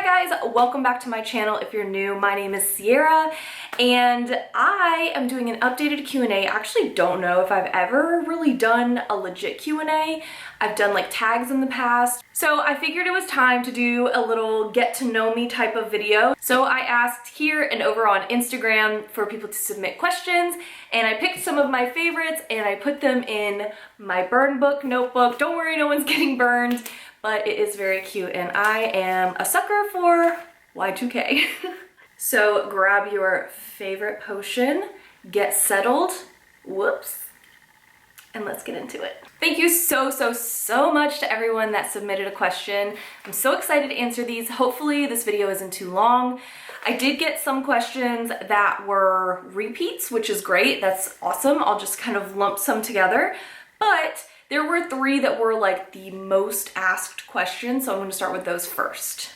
Hi guys, welcome back to my channel. If you're new, my name is Sierra and I am doing an updated Q&A. I actually don't know if I've ever really done a legit Q&A. I've done like tags in the past. So I figured it was time to do a little get to know me type of video. So I asked here and over on Instagram for people to submit questions and I picked some of my favorites and I put them in my burn book notebook. Don't worry, no one's getting burned. But it is very cute and I am a sucker for Y2K. So grab your favorite potion, get settled, whoops, and let's get into it. Thank you so much to everyone that submitted a question. I'm so excited to answer these. Hopefully this video isn't too long. I did get some questions that were repeats, which is great. That's awesome. I'll just kind of lump some together. But there were three that were like the most asked questions, so I'm going to start with those first.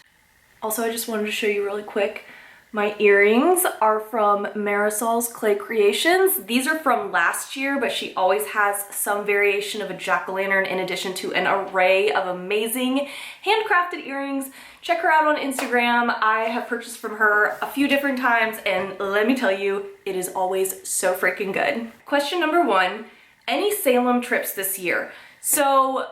Also, I just wanted to show you really quick. My earrings are from marisols.claycreations. These are from last year, but she always has some variation of a jack-o'-lantern in addition to an array of amazing handcrafted earrings. Check her out on Instagram. I have purchased from her a few different times, and let me tell you, it is always so freaking good. Question number one. Any Salem trips this year? So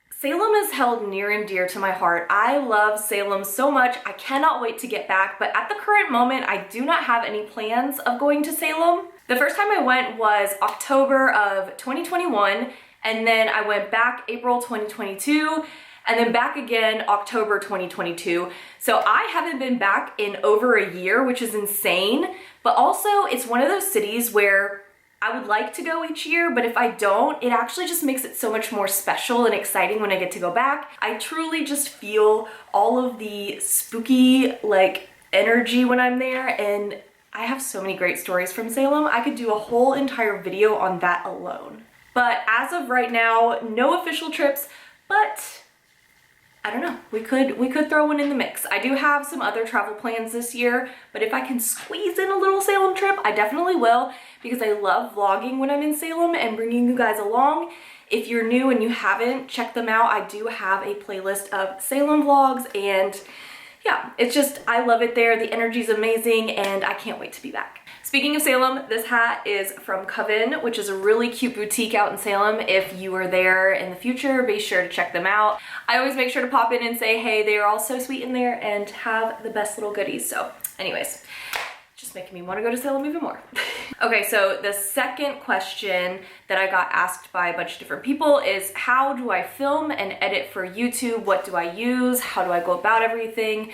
Salem is held near and dear to my heart. I love Salem so much. I cannot wait to get back, but at the current moment, I do not have any plans of going to Salem. The first time I went was October of 2021, and then I went back April 2022, and then back again October 2022. So I haven't been back in over a year, which is insane, but also it's one of those cities where I would like to go each year, but if I don't, it actually just makes it so much more special and exciting when I get to go back. I truly just feel all of the spooky like energy when I'm there, and I have so many great stories from Salem. I could do a whole entire video on that alone. But as of right now, no official trips, but I don't know, we could throw one in the mix. I do have some other travel plans this year, but if I can squeeze in a little Salem trip, I definitely will, because I love vlogging when I'm in Salem and bringing you guys along. If you're new and you haven't checked them out, I do have a playlist of Salem vlogs, and yeah, it's just, I love it there. The energy's amazing and I can't wait to be back. Speaking of Salem, this hat is from Coven, which is a really cute boutique out in Salem. If you are there in the future, be sure to check them out. I always make sure to pop in and say, hey, they are all so sweet in there and have the best little goodies. So anyways, just making me want to go to Salem even more. Okay, so the second question that I got asked by a bunch of different people is, how do I film and edit for YouTube? What do I use? How do I go about everything?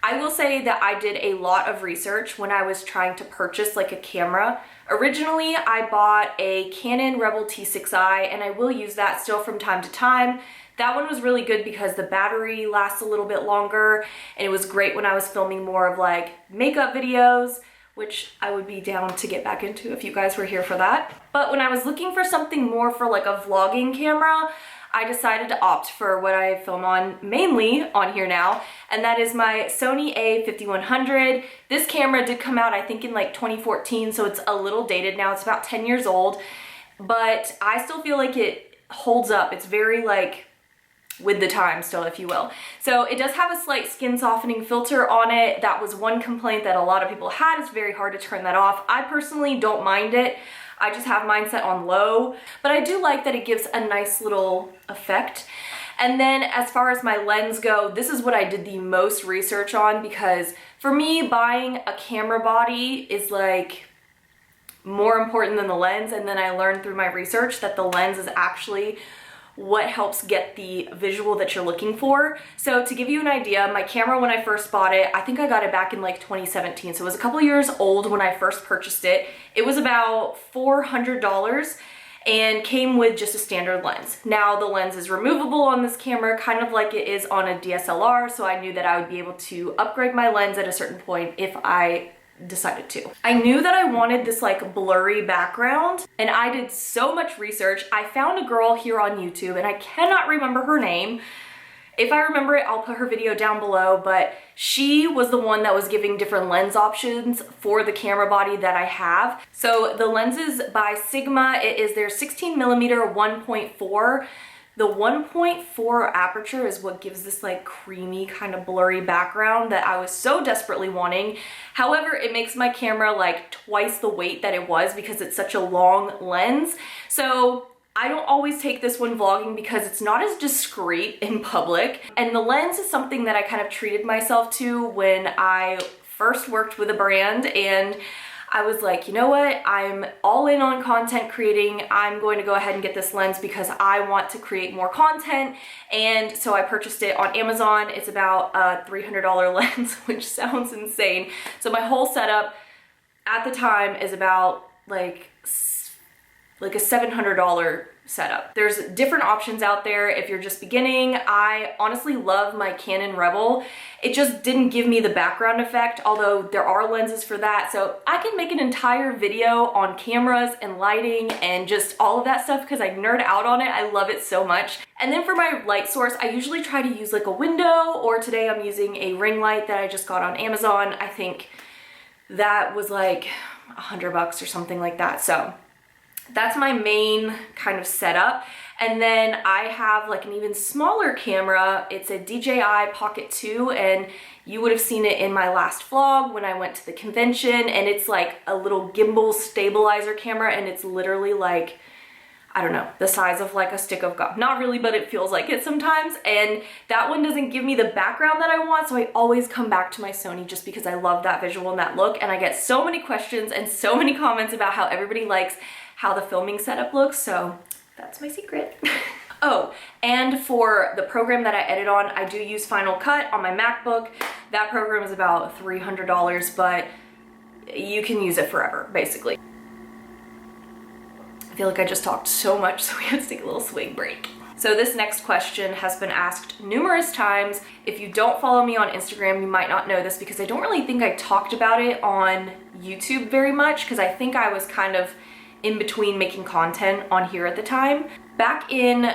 I will say that I did a lot of research when I was trying to purchase like a camera. Originally, I bought a Canon Rebel T6i, and I will use that still from time to time. That one was really good because the battery lasts a little bit longer, and it was great when I was filming more of like makeup videos, which I would be down to get back into if you guys were here for that. But when I was looking for something more for like a vlogging camera, I decided to opt for what I film on mainly on here now, and that is my Sony a5100. This camera did come out, I think, in like 2014, so it's a little dated now. It's about 10 years old, but I still feel like it holds up. It's very like with the time still, if you will. So it does have a slight skin softening filter on it. That was one complaint that a lot of people had. It's very hard to turn that off. I personally don't mind it. I just have mine set on low, but I do like that it gives a nice little effect. And then as far as my lens go, this is what I did the most research on, because for me, buying a camera body is like more important than the lens. And then I learned through my research that the lens is actually what helps get the visual that you're looking for. So to give you an idea, my camera, when I first bought it, I think I got it back in like 2017. So it was a couple years old when I first purchased it. It was about $400 and came with just a standard lens. Now the lens is removable on this camera, kind of like it is on a DSLR. So I knew that I would be able to upgrade my lens at a certain point if I decided to. I knew that I wanted this like blurry background, and I did so much research. I found a girl here on YouTube, and I cannot remember her name. If I remember it, I'll put her video down below, but she was the one that was giving different lens options for the camera body that I have. So the lens is by Sigma. It is their 16mm 1.4. The 1.4 aperture is what gives this like creamy kind of blurry background that I was so desperately wanting. However, it makes my camera like twice the weight that it was because it's such a long lens. So I don't always take this when vlogging because it's not as discreet in public. And the lens is something that I kind of treated myself to when I first worked with a brand, and I was like, you know what, I'm all in on content creating. I'm going to go ahead and get this lens because I want to create more content. And so I purchased it on Amazon. It's about a $300 lens, which sounds insane. So my whole setup at the time is about like a $700 setup. There's different options out there if you're just beginning. I honestly love my Canon Rebel. It just didn't give me the background effect, although there are lenses for that. So I can make an entire video on cameras and lighting and just all of that stuff because I nerd out on it. I love it so much. And then for my light source, I usually try to use like a window, or today I'm using a ring light that I just got on Amazon. I think that was like $100 or something like that. So that's my main kind of setup. And then I have like an even smaller camera. It's a DJI Pocket 2, and you would have seen it in my last vlog when I went to the convention, and it's like a little gimbal stabilizer camera, and it's literally like, I don't know, the size of like a stick of gum. Not really, but it feels like it sometimes. And that one doesn't give me the background that I want, so I always come back to my Sony just because I love that visual and that look. And I get so many questions and so many comments about how everybody likes how the filming setup looks, so that's my secret. Oh, and for the program that I edit on, I do use Final Cut on my MacBook. That program is about $300, but you can use it forever, basically. I feel like I just talked so much, so we have to take a little swig break. So this next question has been asked numerous times. If you don't follow me on Instagram, you might not know this because I don't really think I talked about it on YouTube very much, because I think I was kind of in between making content on here at the time. Back in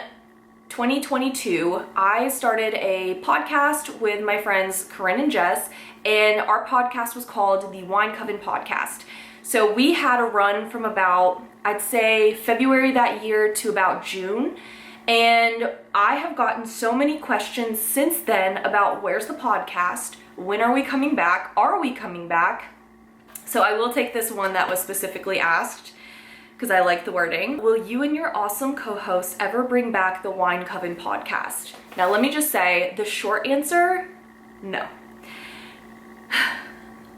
2022, I started a podcast with my friends Corinne and Jess, and our podcast was called the Wine Coven Podcast. So we had a run from about, I'd say, February that year to about June. And I have gotten so many questions since then about where's the podcast? When are we coming back? Are we coming back? So I will take this one that was specifically asked, because I like the wording. Will you and your awesome co-hosts ever bring back the Wine Coven podcast? Now let me just say, the short answer, no.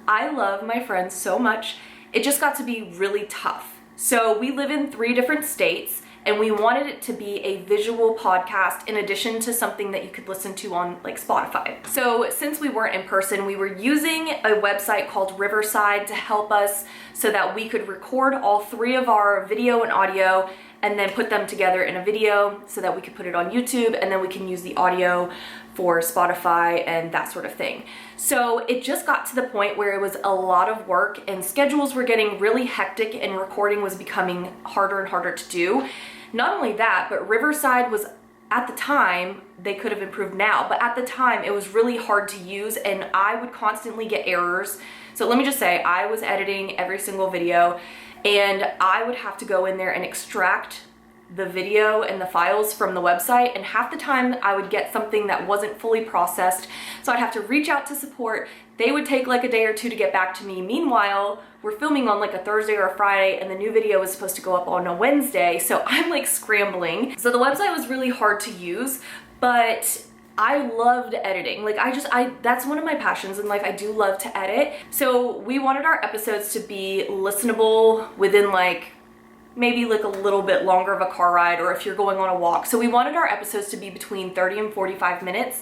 I love my friends so much. It just got to be really tough. So we live in 3 different states, and we wanted it to be a visual podcast in addition to something that you could listen to on like Spotify. So since we weren't in person, we were using a website called Riverside to help us so that we could record all 3 of our video and audio and then put them together in a video so that we could put it on YouTube, and then we can use the audio for Spotify and that sort of thing. So it just got to the point where it was a lot of work and schedules were getting really hectic and recording was becoming harder and harder to do. Not only that, but Riverside was, at the time, they could have improved now, but at the time it was really hard to use and I would constantly get errors. So let me just say, I was editing every single video and I would have to go in there and extract the video and the files from the website, and half the time I would get something that wasn't fully processed, so I'd have to reach out to support. They would take like a day or 2 to get back to me. Meanwhile, we're filming on like a Thursday or a Friday and the new video is supposed to go up on a Wednesday, so I'm like scrambling. So the website was really hard to use, but I loved editing. Like that's one of my passions in life. I do love to edit. So we wanted our episodes to be listenable within like maybe like a little bit longer of a car ride, or if you're going on a walk. So we wanted our episodes to be between 30 and 45 minutes.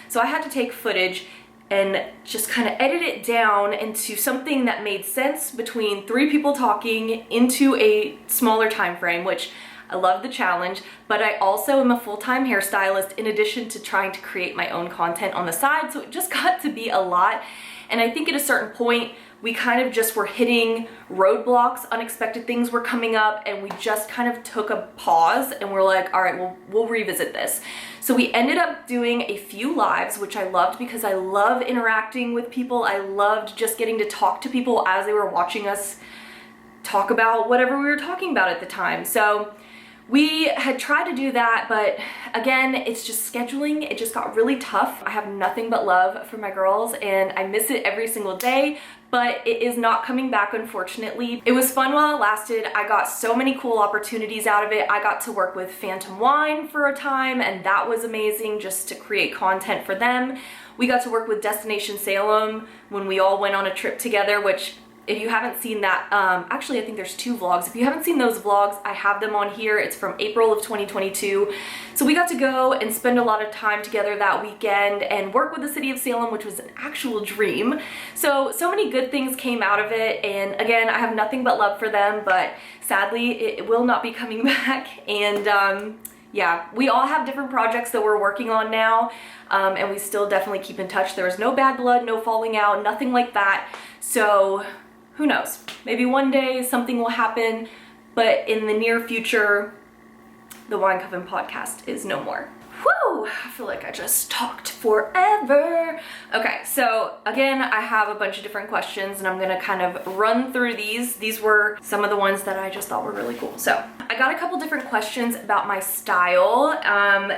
So I had to take footage and just kind of edit it down into something that made sense between 3 people talking into a smaller time frame, which I love the challenge, but I also am a full-time hairstylist in addition to trying to create my own content on the side. So it just got to be a lot. And I think at a certain point, we kind of just were hitting roadblocks, unexpected things were coming up, and we just kind of took a pause and we're like, all right, we'll revisit this. So we ended up doing a few lives, which I loved because I love interacting with people. I loved just getting to talk to people as they were watching us talk about whatever we were talking about at the time. So We had tried to do that, but again, it's just scheduling. It just got really tough. I have nothing but love for my girls and I miss it every single day, but it is not coming back, unfortunately. It was fun while it lasted. I got so many cool opportunities out of it. I got to work with Phantom Wine for a time, and that was amazing just to create content for them. We got to work with Destination Salem when we all went on a trip together, which if you haven't seen that, actually I think there's 2 vlogs. If you haven't seen those vlogs, I have them on here. It's from April of 2022. So we got to go and spend a lot of time together that weekend and work with the city of Salem, which was an actual dream. So many good things came out of it. And again, I have nothing but love for them, but sadly it will not be coming back. And yeah, we all have different projects that we're working on now, and we still definitely keep in touch. There was no bad blood, no falling out, nothing like that. So who knows? Maybe one day something will happen, but in the near future, the Wine Coven podcast is no more. Whew, I feel like I just talked forever. Okay, so again, I have a bunch of different questions and I'm gonna kind of run through these. These were some of the ones that I just thought were really cool. So I got a couple different questions about my style.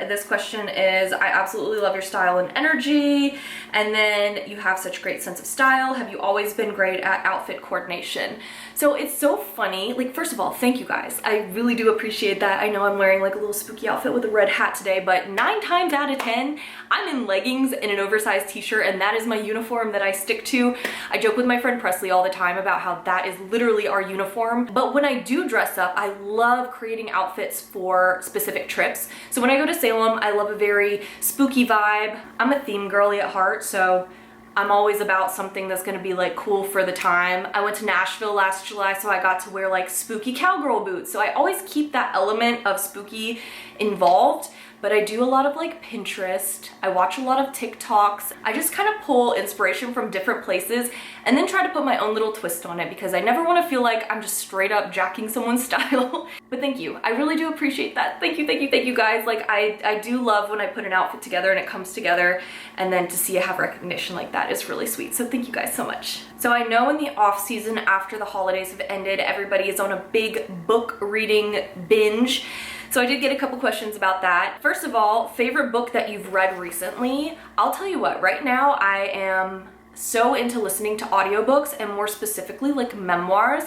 This question is, I absolutely love your style and energy. And then you have such great sense of style. Have you always been great at outfit coordination? So it's so funny. Like, first of all, thank you guys. I really do appreciate that. I know I'm wearing like a little spooky outfit with a red hat today, but 9 times out of 10, I'm in leggings and an oversized t-shirt, and that is my uniform that I stick to. I joke with my friend Presley all the time about how that is literally our uniform. But when I do dress up, I love creating outfits for specific trips. So when I go to Salem, I love a very spooky vibe. I'm a theme girly at heart, so I'm always about something that's gonna be like cool for the time. I went to Nashville last July, so I got to wear like spooky cowgirl boots. So I always keep that element of spooky involved, but I do a lot of like Pinterest. I watch a lot of TikToks. I just kind of pull inspiration from different places and then try to put my own little twist on it because I never want to feel like I'm just straight up jacking someone's style. But thank you. I really do appreciate that. Thank you, thank you, thank you guys. Like I do love when I put an outfit together and it comes together, and then to see it have recognition like that is really sweet. So thank you guys so much. So I know in the off season after the holidays have ended, everybody is on a big book reading binge. So I did get a couple questions about that. First of all, favorite book that you've read recently? I'll tell you what, right now I am so into listening to audiobooks, and more specifically like memoirs.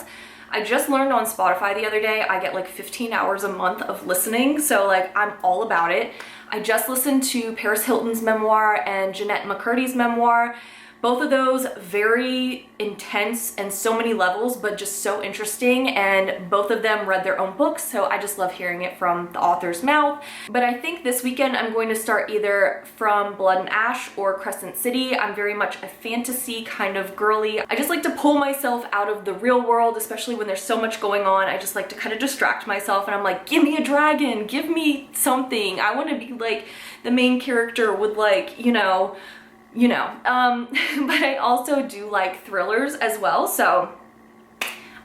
I just learned on Spotify the other day, I get like 15 hours a month of listening, so like I'm all about it. I just listened to Paris Hilton's memoir and Jeanette McCurdy's memoir. Both of those very intense and so many levels, but just so interesting, and both of them read their own books, so I just love hearing it from the author's mouth. But I think this weekend I'm going to start either From Blood and Ash or Crescent City. I'm very much a fantasy kind of girly. I just like to pull myself out of the real world, especially when there's so much going on. I just like to kind of distract myself, and I'm like, give me a dragon, give me something. I want to be like the main character with like, but I also do like thrillers as well. So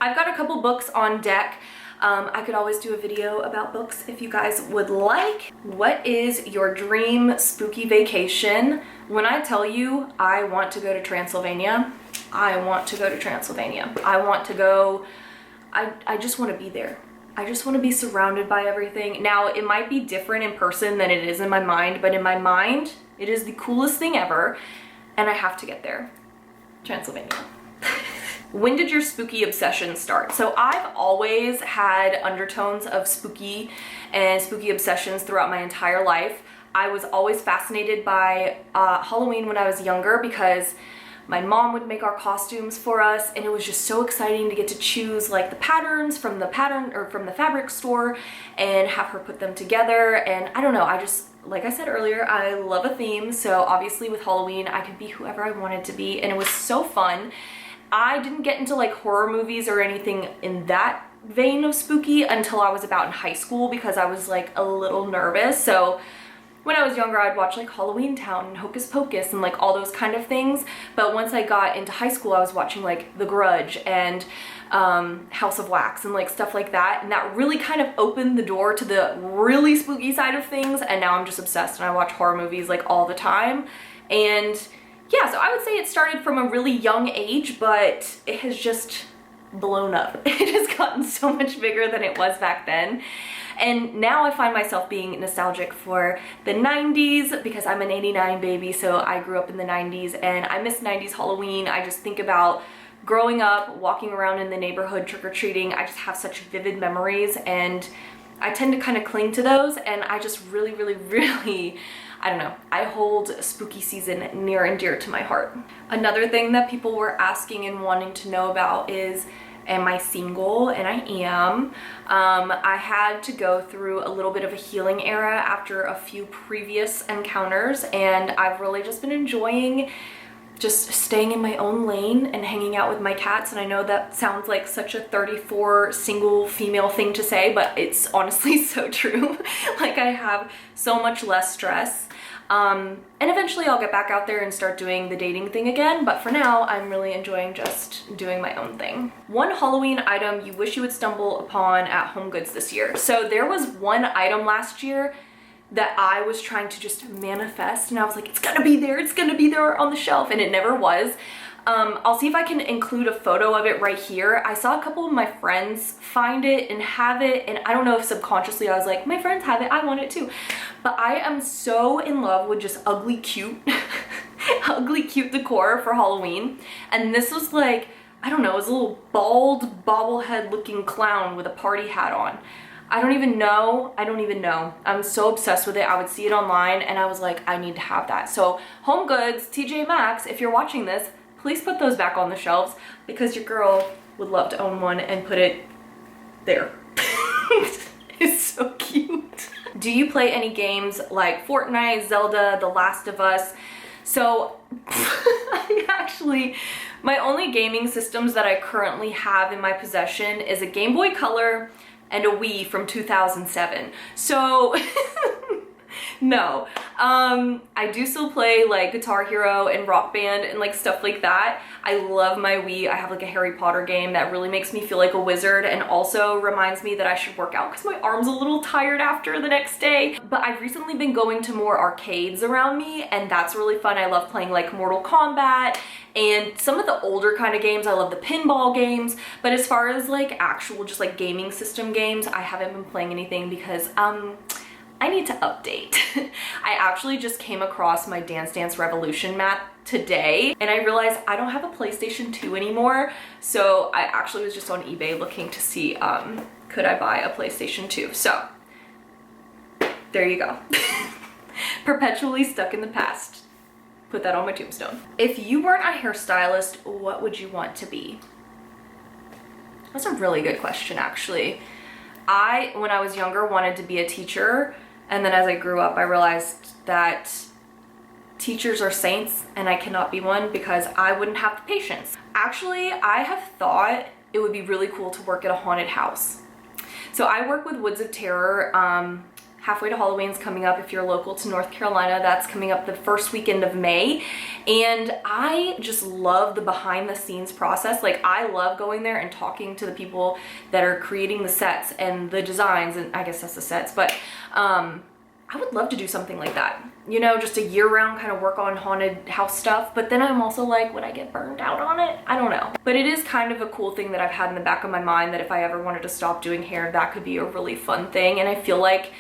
I've got a couple books on deck. I could always do a video about books if you guys would like. What is your dream spooky vacation? When I tell you I want to go to Transylvania, I want to go to Transylvania. I want to go, I just want to be there. I just want to be surrounded by everything. Now, it might be different in person than it is in my mind, but in my mind, it is the coolest thing ever, and I have to get there. Transylvania. When did your spooky obsession start? So I've always had undertones of spooky and spooky obsessions throughout my entire life. I was always fascinated by Halloween when I was younger because my mom would make our costumes for us, and it was just so exciting to get to choose like the patterns from the fabric store and have her put them together. And I don't know, I just, like I said earlier, I love a theme, so obviously with Halloween I could be whoever I wanted to be, and it was so fun. I didn't get into like horror movies or anything in that vein of spooky until I was about in high school because I was like a little nervous. So when I was younger, I'd watch like Halloween Town and Hocus Pocus and like all those kind of things. But once I got into high school, I was watching like The Grudge and House of Wax and like stuff like that. And that really kind of opened the door to the really spooky side of things. And now I'm just obsessed and I watch horror movies like all the time. And yeah, so I would say it started from a really young age, but it has just blown up. It has gotten so much bigger than it was back then. And now I find myself being nostalgic for the 90s because I'm an 89 baby, so I grew up in the 90s and I miss 90s Halloween. I just think about growing up, walking around in the neighborhood trick-or-treating. I just have such vivid memories, and I tend to kind of cling to those, and I just really, really, really, I don't know, I hold spooky season near and dear to my heart. Another thing that people were asking and wanting to know about is, am I single? And I am. I had to go through a little bit of a healing era after a few previous encounters, and I've really just been enjoying just staying in my own lane and hanging out with my cats. And I know that sounds like such a 34 single female thing to say, but it's honestly so true. Like, I have so much less stress. And eventually I'll get back out there and start doing the dating thing again, but for now I'm really enjoying just doing my own thing. One Halloween item you wish you would stumble upon at Home Goods this year. So there was one item last year that I was trying to just manifest, and I was like, it's gonna be there on the shelf, and it never was. I'll see if I can include a photo of it right here. I saw a couple of my friends find it and have it, and I don't know if subconsciously I was like, my friends have it, I want it too. But I am so in love with just ugly cute, ugly cute decor for Halloween. And this was like, I don't know, it was a little bald bobblehead looking clown with a party hat on. I don't even know. I'm so obsessed with it. I would see it online and I was like, I need to have that. So Home Goods, TJ Maxx, if you're watching this, please put those back on the shelves because your girl would love to own one and put it there. It's so cute. Do you play any games like Fortnite, Zelda, The Last of Us? So my only gaming systems that I currently have in my possession is a Game Boy Color and a Wii from 2007. So no, I do still play like Guitar Hero and Rock Band and like stuff like that. I love my Wii. I have like a Harry Potter game that really makes me feel like a wizard and also reminds me that I should work out because my arm's a little tired after the next day. But I've recently been going to more arcades around me and that's really fun. I love playing like Mortal Kombat and some of the older kind of games. I love the pinball games, but as far as like actual just like gaming system games, I haven't been playing anything because I need to update. I actually just came across my Dance Dance Revolution mat today and I realized I don't have a PlayStation 2 anymore. So I actually was just on eBay looking to see could I buy a PlayStation 2. So there you go. Perpetually stuck in the past. Put that on my tombstone. If you weren't a hairstylist, what would you want to be? That's a really good question, actually. When I was younger, wanted to be a teacher, and then as I grew up, I realized that teachers are saints and I cannot be one because I wouldn't have the patience. Actually, I have thought it would be really cool to work at a haunted house. So I work with Woods of Terror. Halfway to Halloween's coming up. If you're local to North Carolina, that's coming up the first weekend of May. And I just love the behind the scenes process. Like, I love going there and talking to the people that are creating the sets and the designs, and I guess that's the sets, but I would love to do something like that. You know, just a year-round kind of work on haunted house stuff, but then I'm also like, would I get burned out on it? I don't know. But it is kind of a cool thing that I've had in the back of my mind that if I ever wanted to stop doing hair, that could be a really fun thing. And I feel like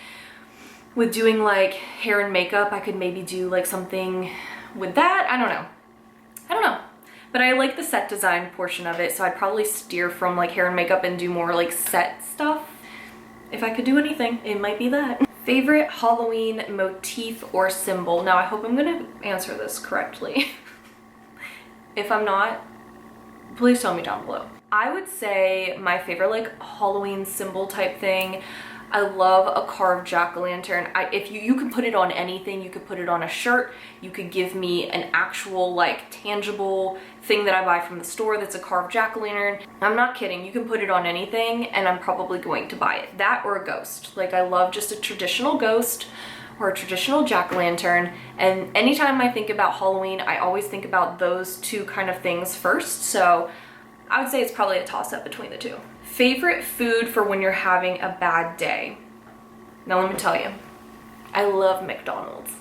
with doing like hair and makeup, I could maybe do like something with that. I don't know. But I like the set design portion of it, so I'd probably steer from like hair and makeup and do more like set stuff. If I could do anything, it might be that. Favorite Halloween motif or symbol? Now I hope I'm gonna answer this correctly. If I'm not, please tell me down below. I would say my favorite like Halloween symbol type thing, I love a carved jack-o'-lantern. If you can put it on anything. You could put it on a shirt. You could give me an actual like tangible thing that I buy from the store that's a carved jack-o'-lantern. I'm not kidding. You can put it on anything and I'm probably going to buy it. That or a ghost. Like, I love just a traditional ghost or a traditional jack-o'-lantern. And anytime I think about Halloween, I always think about those two kind of things first. So I would say it's probably a toss-up between the two. Favorite food for when you're having a bad day? Now let me tell you, I love McDonald's.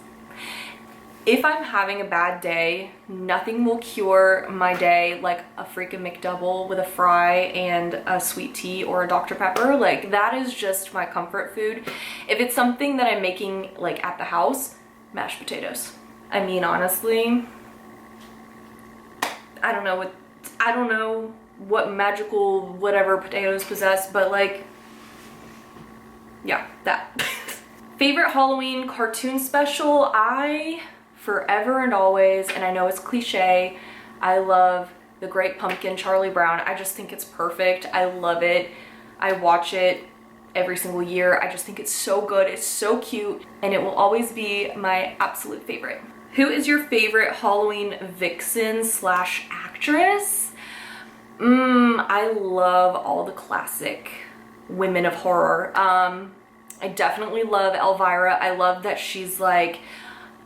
If I'm having a bad day, nothing will cure my day like a freaking McDouble with a fry and a sweet tea or a Dr. Pepper. Like, that is just my comfort food. If it's something that I'm making like at the house, mashed potatoes. I mean, honestly, I don't know what magical whatever potatoes possess, but like, yeah, that. Favorite Halloween cartoon special? I forever and always, and I know it's cliche, I love The Great Pumpkin, Charlie Brown. I just think it's perfect. I love it. I watch it every single year. I just think it's so good. It's so cute, and it will always be my absolute favorite. Who is your favorite Halloween vixen slash actress? I love all the classic women of horror. I definitely love Elvira. I love that she's like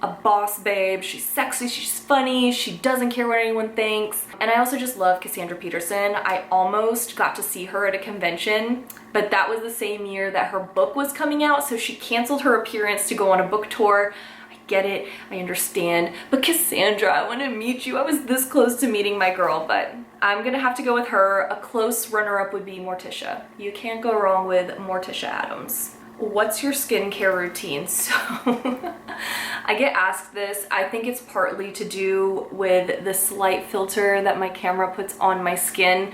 a boss babe. She's sexy, she's funny, she doesn't care what anyone thinks. And I also just love Cassandra Peterson. I almost got to see her at a convention, but that was the same year that her book was coming out, so she canceled her appearance to go on a book tour. I get it, I understand, but Cassandra, I want to meet you. I was this close to meeting my girl, but I'm gonna have to go with her. A close runner-up would be Morticia. You can't go wrong with Morticia Addams. What's your skincare routine? So I get asked this. I think it's partly to do with this light filter that my camera puts on my skin.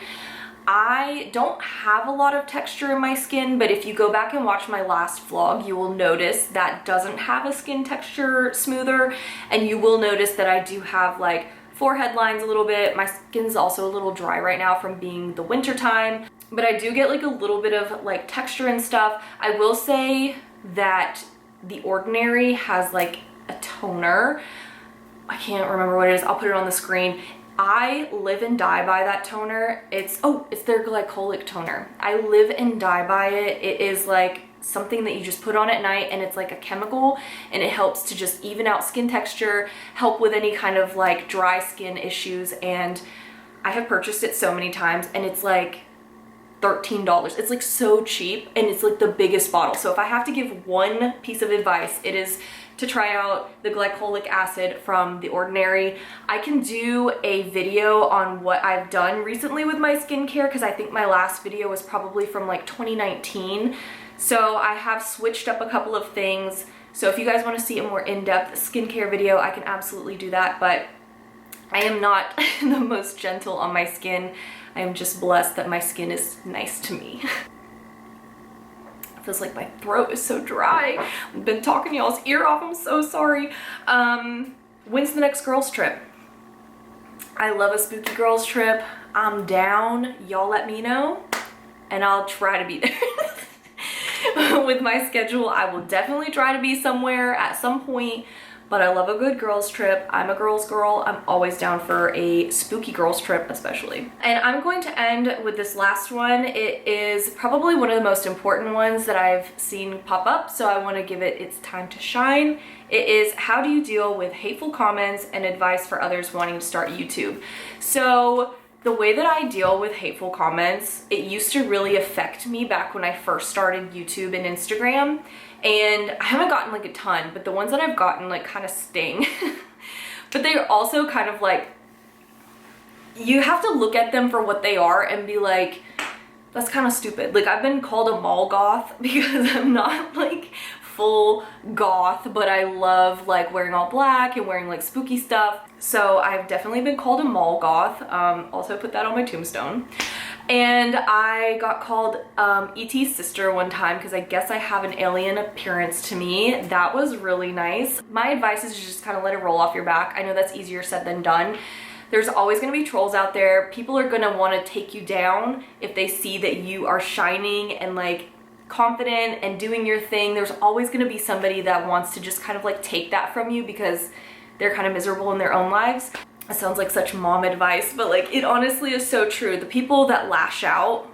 I don't have a lot of texture in my skin, but if you go back and watch my last vlog, you will notice that doesn't have a skin texture smoother, and you will notice that I do have like forehead lines a little bit. My skin's also a little dry right now from being the winter time, but I do get like a little bit of like texture and stuff. I will say that The Ordinary has like a toner. I can't remember what it is. I'll put it on the screen. I live and die by that toner. It's their glycolic toner. I live and die by it. It is like something that you just put on at night, and it's like a chemical, and it helps to just even out skin texture, help with any kind of like dry skin issues. And I have purchased it so many times, and it's like $13. It's like so cheap, and it's like the biggest bottle. So if I have to give one piece of advice, it is to try out the glycolic acid from The Ordinary. I can do a video on what I've done recently with my skincare, because I think my last video was probably from like 2019. So I have switched up a couple of things. So if you guys want to see a more in-depth skincare video, I can absolutely do that, but I am not the most gentle on my skin. I am just blessed that my skin is nice to me. It feels like my throat is so dry. I've been talking y'all's ear off, I'm so sorry. When's the next girls trip? I love a spooky girls trip. I'm down, y'all let me know, and I'll try to be there. With my schedule, I will definitely try to be somewhere at some point, but I love a good girls trip. I'm a girls girl. I'm always down for a spooky girls trip, especially. And I'm going to end with this last one. It is probably one of the most important ones that I've seen pop up, so I want to give it its time to shine. It is, how do you deal with hateful comments and advice for others wanting to start YouTube? So the way that I deal with hateful comments, it used to really affect me back when I first started YouTube and Instagram. And I haven't gotten like a ton, but the ones that I've gotten like kind of sting. But they're also kind of like, you have to look at them for what they are and be like, that's kind of stupid. Like, I've been called a mall goth because I'm not like full goth, but I love like wearing all black and wearing like spooky stuff. So I've definitely been called a mall goth. Also put that on my tombstone. And I got called E.T.'s sister one time because I guess I have an alien appearance to me. That was really nice. My advice is to just kind of let it roll off your back. I know that's easier said than done. There's always going to be trolls out there. People are going to want to take you down if they see that you are shining and like confident and doing your thing. There's always going to be somebody that wants to just kind of like take that from you because they're kind of miserable in their own lives. It sounds like such mom advice, but like it honestly is so true. The people that lash out,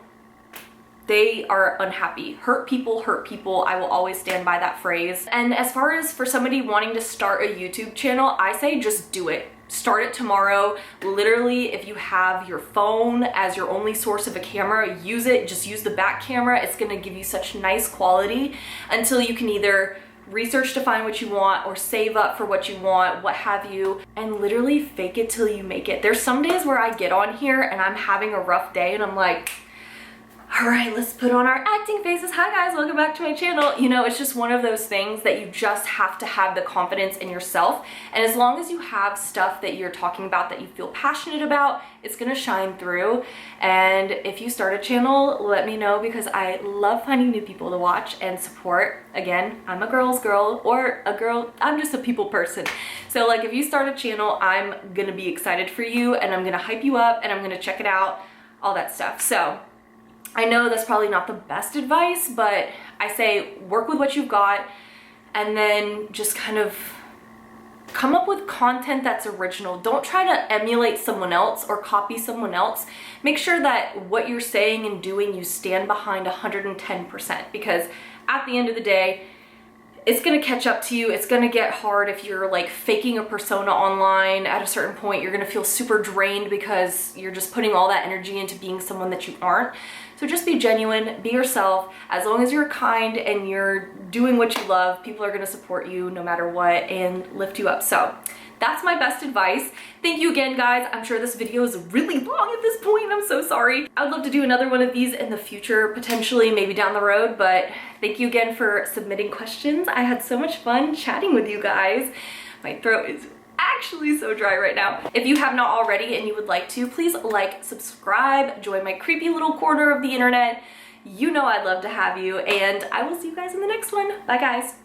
they are unhappy. Hurt people hurt people. I will always stand by that phrase. And as far as for somebody wanting to start a YouTube channel, I say just do it. Start it tomorrow. Literally, if you have your phone as your only source of a camera, use it. Just use the back camera. It's gonna give you such nice quality until you can either research to find what you want or save up for what you want, what have you, and literally fake it till you make it. There's some days where I get on here and I'm having a rough day and I'm like, all right, let's put on our acting faces. Hi guys, welcome back to my channel. You know, it's just one of those things that you just have to have the confidence in yourself. And as long as you have stuff that you're talking about that you feel passionate about, it's gonna shine through. And if you start a channel, let me know, because I love finding new people to watch and support. Again, I'm a girl's girl, or a girl, I'm just a people person. So like if you start a channel, I'm gonna be excited for you and I'm gonna hype you up and I'm gonna check it out, all that stuff. So I know that's probably not the best advice, but I say work with what you've got and then just kind of come up with content that's original. Don't try to emulate someone else or copy someone else. Make sure that what you're saying and doing, you stand behind 110%, because at the end of the day, it's gonna catch up to you. It's gonna get hard if you're like faking a persona online. At a certain point, you're gonna feel super drained because you're just putting all that energy into being someone that you aren't. So just be genuine, be yourself. As long as you're kind and you're doing what you love, people are gonna support you no matter what and lift you up. So that's my best advice. Thank you again, guys. I'm sure this video is really long at this point. I'm so sorry. I would love to do another one of these in the future, potentially maybe down the road, but thank you again for submitting questions. I had so much fun chatting with you guys. My throat is actually so dry right now. If you have not already and you would like to, please like, subscribe, join my creepy little corner of the internet. You know I'd love to have you, and I will see you guys in the next one. Bye, guys.